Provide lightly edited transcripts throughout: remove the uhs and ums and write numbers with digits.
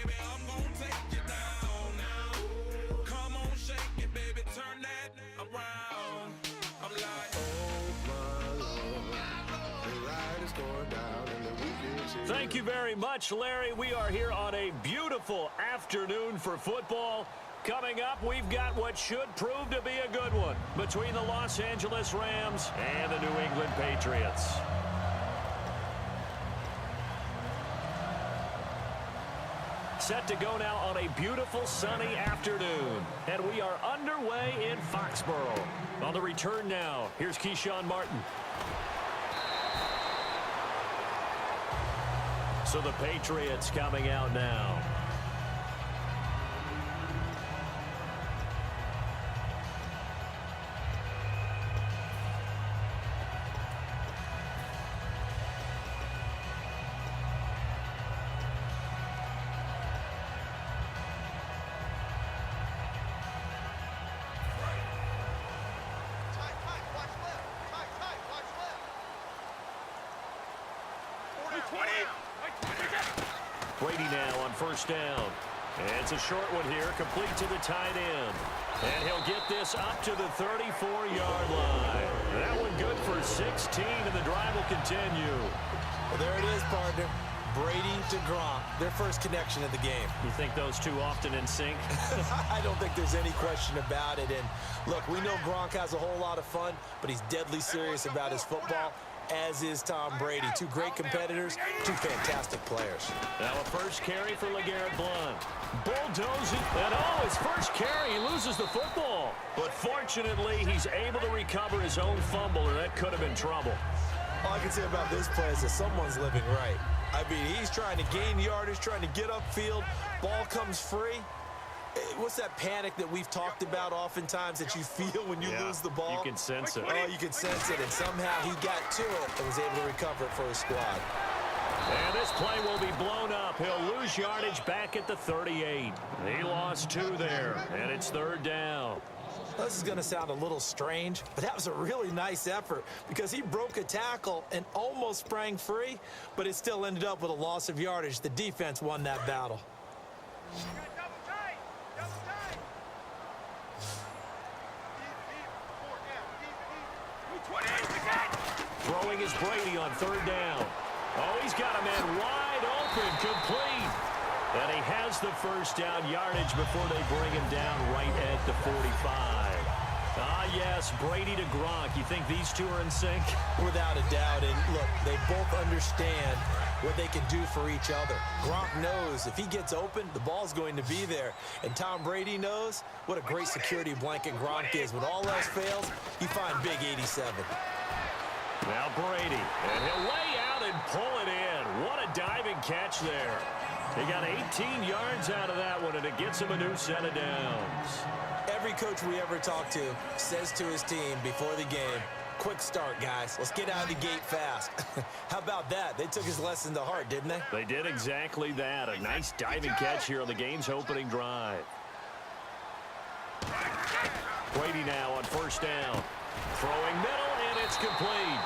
baby, I'm gonna take you down now. Come on, shake it, baby, turn that around. I'm like, thank you very much, Larry. We are here on a beautiful afternoon for football. Coming up, we've got what should prove to be a good one between the Los Angeles Rams and the New England Patriots. Set to go now on a beautiful sunny afternoon. And we are underway in Foxborough. On the return now, here's Keyshawn Martin. So the Patriots coming out now. Brady now on first down. And it's a short one here, complete to the tight end. And he'll get this up to the 34-yard line. That one good for 16, and the drive will continue. Well, there it is, partner. Brady to Gronk, their first connection of the game. You think those two often in sync? I don't think there's any question about it. And look, we know Gronk has a whole lot of fun, but he's deadly serious about his football, as is Tom Brady. Two great competitors, two fantastic players. Now a first carry for LeGarrette Blount. Bulldozing, and his first carry, he loses the football. But fortunately, he's able to recover his own fumble, or that could have been trouble. All I can say about this play is that someone's living right. I mean, he's trying to gain yardage, trying to get upfield. Ball comes free. What's that panic that we've talked about oftentimes that you feel when you lose the ball? You can sense it. Oh, you can sense it, and somehow he got to it and was able to recover it for his squad. And this play will be blown up. He'll lose yardage back at the 38. He lost 2 there, and it's third down. This is going to sound a little strange, but that was a really nice effort because he broke a tackle and almost sprang free, but it still ended up with a loss of yardage. The defense won that battle. Throwing is Brady on third down. Oh, he's got a man wide open, complete. And he has the first down yardage before they bring him down right at the 45. Ah, yes, Brady to Gronk. You think these two are in sync? Without a doubt. And look, they both understand what they can do for each other. Gronk knows if he gets open, the ball's going to be there. And Tom Brady knows what a great security blanket Gronk is. When all else fails, you find big 87. Now Brady, and he'll lay out and pull it in. What a diving catch there. He got 18 yards out of that one, and it gets him a new set of downs. Every coach we ever talk to says to his team before the game, quick start, guys. Let's get out of the gate fast. How about that? They took his lesson to heart, didn't they? They did exactly that. A nice diving catch here on the game's opening drive. Brady now on first down. Throwing middle, and it's complete.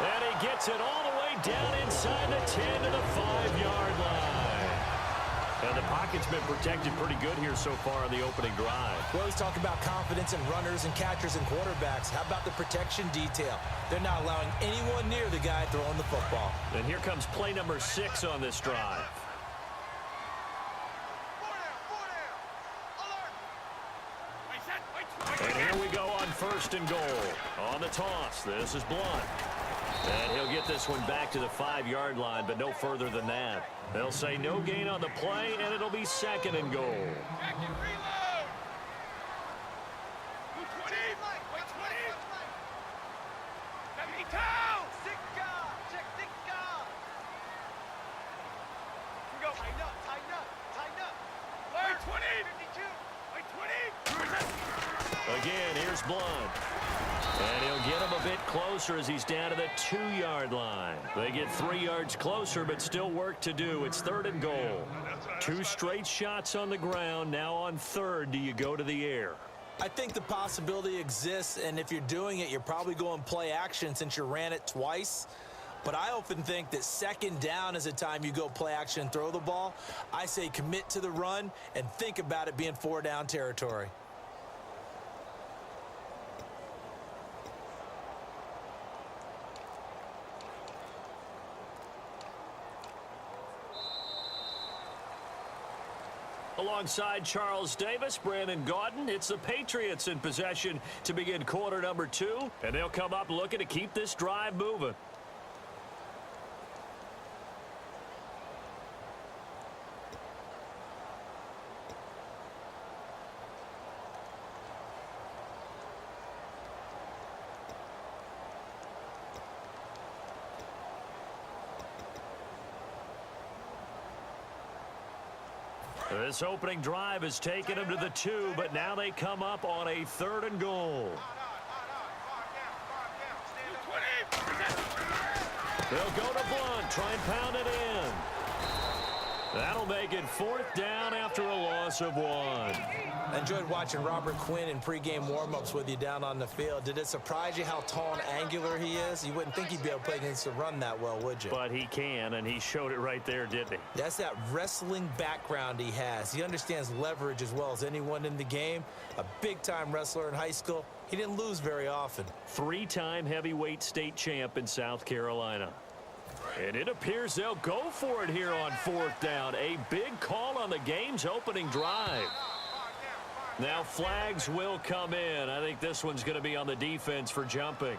And he gets it all the way down inside the 10 to the 5-yard line. And the pocket's been protected pretty good here so far in the opening drive. We always talk about confidence in runners and catchers and quarterbacks. How about the protection detail? They're not allowing anyone near the guy throwing the football. And here comes play number 6 on this drive. And here we go on first and goal. On the toss, this is Blount. And he'll get this one back to the 5-yard line, but no further than that. They'll say no gain on the play, and it'll be second and goal. Again, here's Blount. And he'll get him a bit closer as he's down to the 2-yard line. They get 3 yards closer, but still work to do. It's third and goal. 2 straight shots on the ground. Now on third, do you go to the air? I think the possibility exists, and if you're doing it, you're probably going play action since you ran it twice. But I often think that second down is a time you go play action and throw the ball. I say commit to the run and think about it being 4-down territory. Alongside Charles Davis, Brandon Gaudin, it's the Patriots in possession to begin quarter number 2, and they'll come up looking to keep this drive moving. This opening drive has taken them to the 2, but now they come up on a 3rd and goal. They'll go to Blunt, try and pound it in. That'll make it 4th down after a loss of 1. I enjoyed watching Robert Quinn in pregame warmups with you down on the field. Did it surprise you how tall and angular he is? You wouldn't think he'd be able to play against the run that well, would you? But he can, and he showed it right there, didn't he? That's that wrestling background he has. He understands leverage as well as anyone in the game. A big-time wrestler in high school. He didn't lose very often. 3-time heavyweight state champ in South Carolina. And it appears they'll go for it here on 4th down. A big call on the game's opening drive. Now flags will come in. I think this one's going to be on the defense for jumping.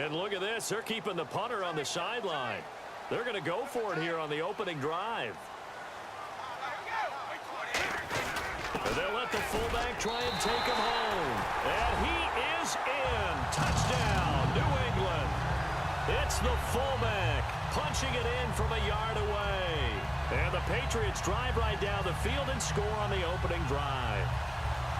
And look at this. They're keeping the punter on the sideline. They're going to go for it here on the opening drive. And they'll let the fullback try and take him home. And he is in. Touchdown, New England. It's the fullback punching it in from a yard away. And the Patriots drive right down the field and score on the opening drive.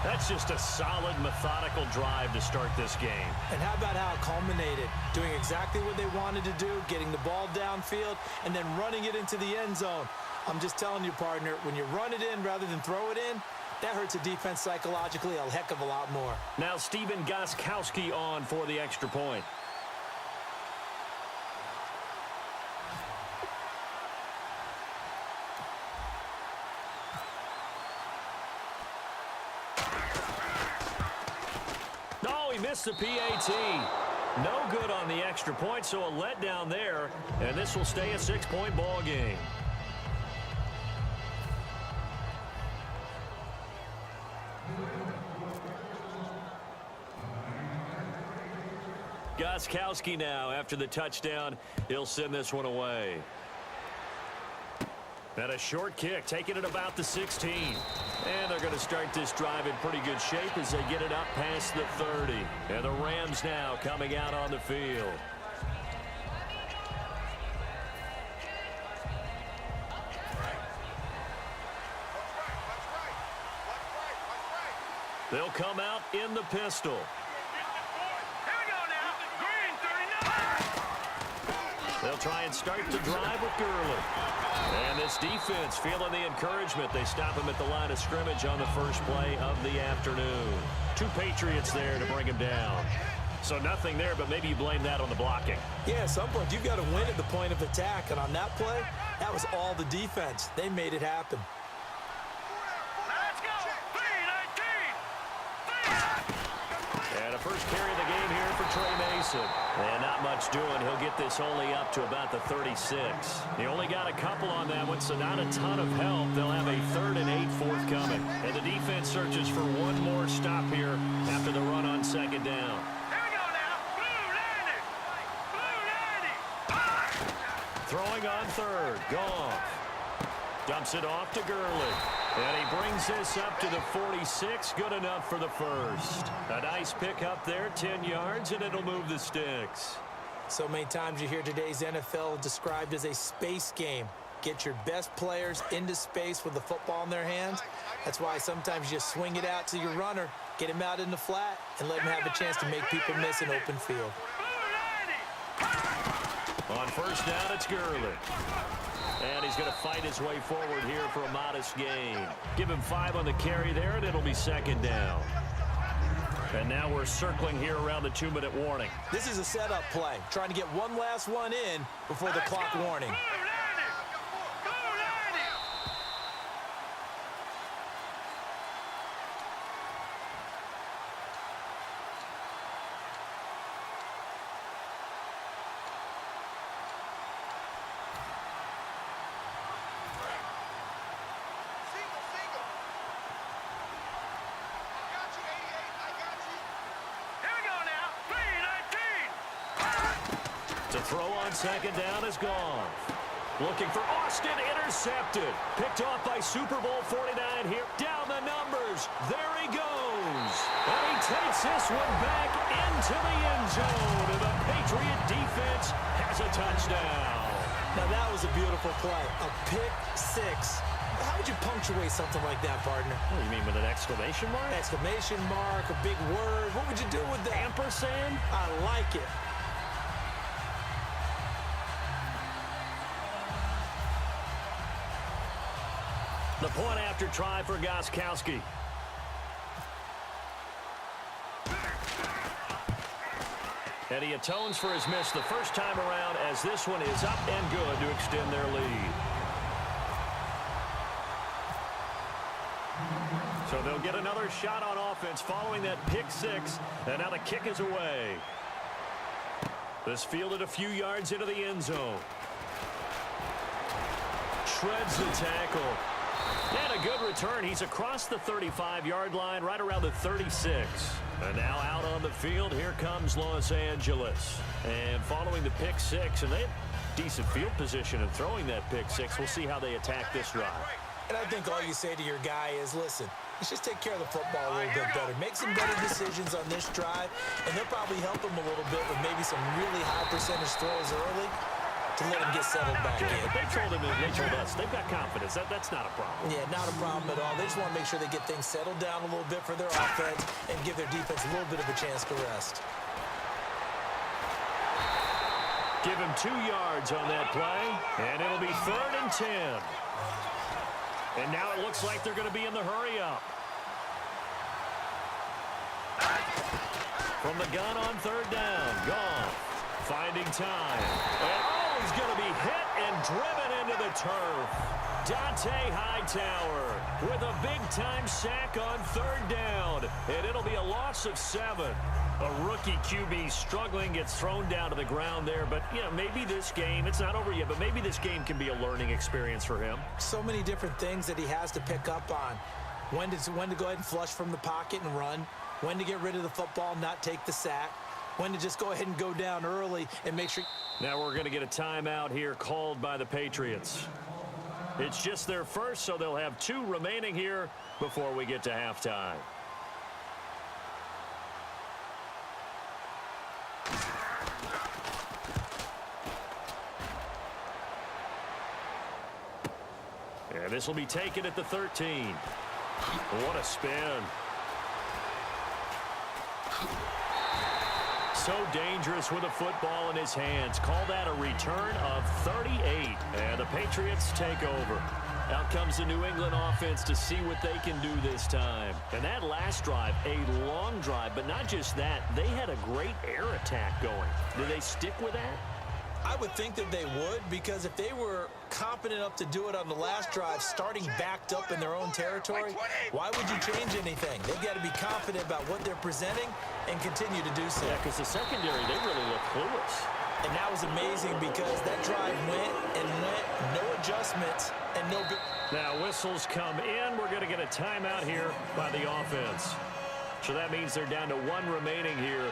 That's just a solid, methodical drive to start this game. And how about how it culminated? Doing exactly what they wanted to do, getting the ball downfield, and then running it into the end zone. I'm just telling you, partner, when you run it in rather than throw it in, that hurts a defense psychologically a heck of a lot more. Now Stephen Gostkowski on for the extra point. The PAT. No good on the extra point, so a letdown there, and this will stay a 6-point ball game. Gostkowski now, after the touchdown, he'll send this one away. And a short kick, taking it about the 16. And they're going to start this drive in pretty good shape as they get it up past the 30. And the Rams now coming out on the field. They'll come out in the pistol. They'll try and start the drive with Gurley. And this defense feeling the encouragement. They stop him at the line of scrimmage on the first play of the afternoon. 2 Patriots there to bring him down. So nothing there, but maybe you blame that on the blocking. Yeah, at some point you've got to win at the point of attack. And on that play, that was all the defense. They made it happen. Let's go! 3-19! And a first carry of the game here for Trey Mason. And not much doing. He'll get this only up to about the 36. He only got a couple on that one, so not a ton of help. They'll have a 3rd and 8 forthcoming. And the defense searches for one more stop here after the run on 2nd down. Here we go now. Blue landing. Blue landing. Throwing on 3rd. Goff dumps it off to Gurley. And he brings this up to the 46. Good enough for the first. A nice pickup there, 10 yards, and it'll move the sticks. So many times you hear today's NFL described as a space game. get your best players into space with the football in their hands. That's why sometimes you just swing it out to your runner, get him out in the flat, and let him have a chance to make people miss an open field. On first down, it's Gurley. And he's going to fight his way forward here for a modest gain. Give him 5 on the carry there, and it'll be second down. And now we're circling here around the 2-minute warning. This is a setup play, trying to get one last one in before the clock warning. To throw on second down is gone. Looking for Austin, intercepted. Picked off by Super Bowl 49 here. Down the numbers. There he goes. And he takes this one back into the end zone. And the Patriot defense has a touchdown. Now that was a beautiful play. A pick six. How would you punctuate something like that, partner? What do you mean, with an exclamation mark? Exclamation mark, a big word. What would you do with that? Ampersand? I like it. The point after try for Gostkowski. And he atones for his miss the first time around as this one is up and good to extend their lead. So they'll get another shot on offense following that pick six. And now the kick is away. This fielded a few yards into the end zone. Shreds the tackle. And a good return. He's across the 35-yard line, right around the 36. And now out on the field, here comes Los Angeles. And following the pick six, and they have decent field position in throwing that pick six. We'll see how they attack this drive. And I think all you say to your guy is, listen, let's just take care of the football a little bit better. Make some better decisions on this drive, and they'll probably help him a little bit with maybe some really high percentage throws early to let him get settled back in. They told us they've got confidence. That's not a problem. Yeah, not a problem at all. They just want to make sure they get things settled down a little bit for their offense and give their defense a little bit of a chance to rest. Give him 2 yards on that play, and it'll be 3rd and 10. And now it looks like they're going to be in the hurry-up. From the gun on 3rd down, gone. Finding time. And he's going to be hit and driven into the turf. Dante Hightower with a big-time sack on 3rd down. And it'll be a loss of 7. A rookie QB struggling, gets thrown down to the ground there. But, you know, maybe this game, it's not over yet, but maybe this game can be a learning experience for him. So many different things that he has to pick up on. When to go ahead and flush from the pocket and run. When to get rid of the football, not take the sack. When to just go ahead and go down early and make sure. Now we're going to get a timeout here called by the Patriots. It's just their first, so they'll have 2 remaining here before we get to halftime. And this will be taken at the 13. What a spin. So dangerous with a football in his hands. Call that a return of 38. And the Patriots take over. Out comes the New England offense to see what they can do this time. And that last drive, a long drive, but not just that. They had a great air attack going. Do they stick with that? I would think that they would, because if they were competent enough to do it on the last drive, starting backed up in their own territory, why would you change anything? They've got to be confident about what they're presenting and continue to do so. Yeah, because the secondary, they really look clueless. And that was amazing because that drive went and went, no adjustments, and no... Now whistles come in. We're going to get a timeout here by the offense. So that means they're down to 1 remaining here.